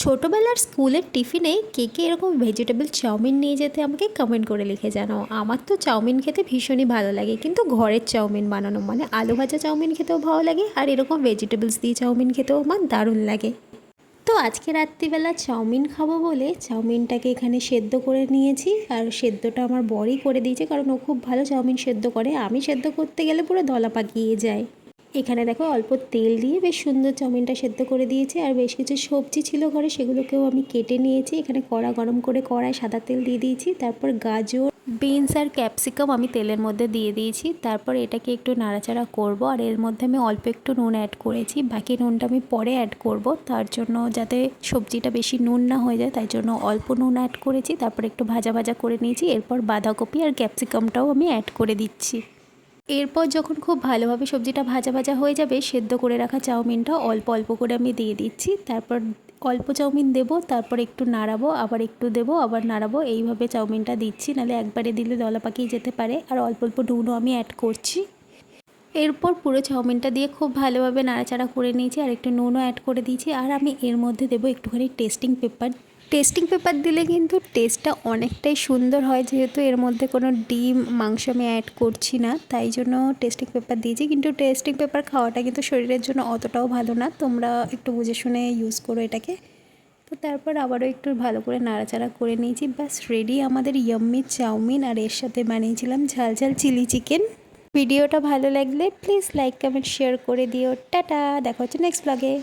ছোটোবেলার স্কুলের টিফিনে কে কে এরকম ভেজিটেবল চাউমিন নিয়ে যেতে আমাকে কমেন্ট করে লিখে জানাও। আমার তো চাউমিন খেতে ভীষণই ভালো লাগে, কিন্তু ঘরের চাউমিন বানানো মানে আলু ভাজা চাউমিন খেতেও ভালো লাগে, আর এরকম ভেজিটেবলস দিয়ে চাউমিন খেতেও আমার দারুণ লাগে। তো আজকে রাত্রিবেলা চাউমিন খাবো বলে চাউমিনটাকে এখানে সেদ্ধ করে নিয়েছি, আর সেদ্ধটা আমার বরই করে দিয়েছে, কারণ ও খুব ভালো চাউমিন সেদ্ধ করে। আমি সেদ্ধ করতে গেলে পুরো দলা পাকিয়ে যায়। এখানে দেখো অল্প তেল দিয়ে বেশ সুন্দর চাউমিনটা সেদ্ধ করে দিয়েছি, আর বেশ কিছু সবজি ছিল ঘরে, সেগুলোকেও আমি কেটে নিয়েছি। এখানে কড়া গরম করে কড়ায় সাদা তেল দিয়ে দিয়েছি, তারপর গাজর, বিনস আর ক্যাপসিকাম আমি তেলের মধ্যে দিয়ে দিয়েছি। তারপর এটাকে একটু নাড়াচাড়া করব, আর এর মধ্যে আমি অল্প একটু নুন অ্যাড করেছি, বাকি নুনটা আমি পরে অ্যাড করব। তার জন্য যাতে সবজিটা বেশি নুন না হয়ে যায়, তাই জন্য অল্প নুন অ্যাড করেছি। তারপর একটু ভাজা ভাজা করে নিয়েছি, এরপর বাঁধাকপি আর ক্যাপসিকামটাও আমি অ্যাড করে দিচ্ছি। এরপর যখন খুব ভালোভাবে সবজিটা ভাজা ভাজা হয়ে যাবে, সেদ্ধ করে রাখা চাউমিনটা অল্প অল্প করে আমি দিয়ে দিচ্ছি। তারপর অল্প চাউমিন দেব, তারপর একটু নাড়াবো, আবার একটু দেবো, আবার নাড়াবো, এইভাবে চাউমিনটা দিচ্ছি, নাহলে একবারে দিলে দলা পাকিয়ে যেতে পারে। আর অল্প অল্প নুনও আমি অ্যাড করছি। এরপর পুরো চাউমিনটা দিয়ে খুব ভালোভাবে নাড়াচাড়া করে নিয়েছি, আর একটু নুনও অ্যাড করে দিয়েছি। আর আমি এর মধ্যে দেবো একটুখানি টেস্টিং পেপার দিলে কিন্তু টেস্টটা অনেকটাই সুন্দর হয়, যেহেতু এর মধ্যে কোনো ডিম মাংস আমি অ্যাড করছি না, তাই জন্য টেস্টিং পেপার দিয়েছি। কিন্তু টেস্টিং পেপার খাওয়াটা কিন্তু শরীরের জন্য অতটাও ভালো না, তোমরা একটু বুঝে শুনে ইউজ করো এটাকে। তো তারপর আবারও একটু ভালো করে নাড়াচাড়া করে নিয়েছি। ব্যাস রেডি আমাদের ইয়াম্মি চাউমিন, আর এর সাথে বানিয়েছিলাম ঝাল ঝাল চিলি চিকেন। ভিডিওটা ভালো লাগলে প্লিজ লাইক কমেন্ট শেয়ার করে দিও। টাটা, দেখা হচ্ছে নেক্সট ব্লগে।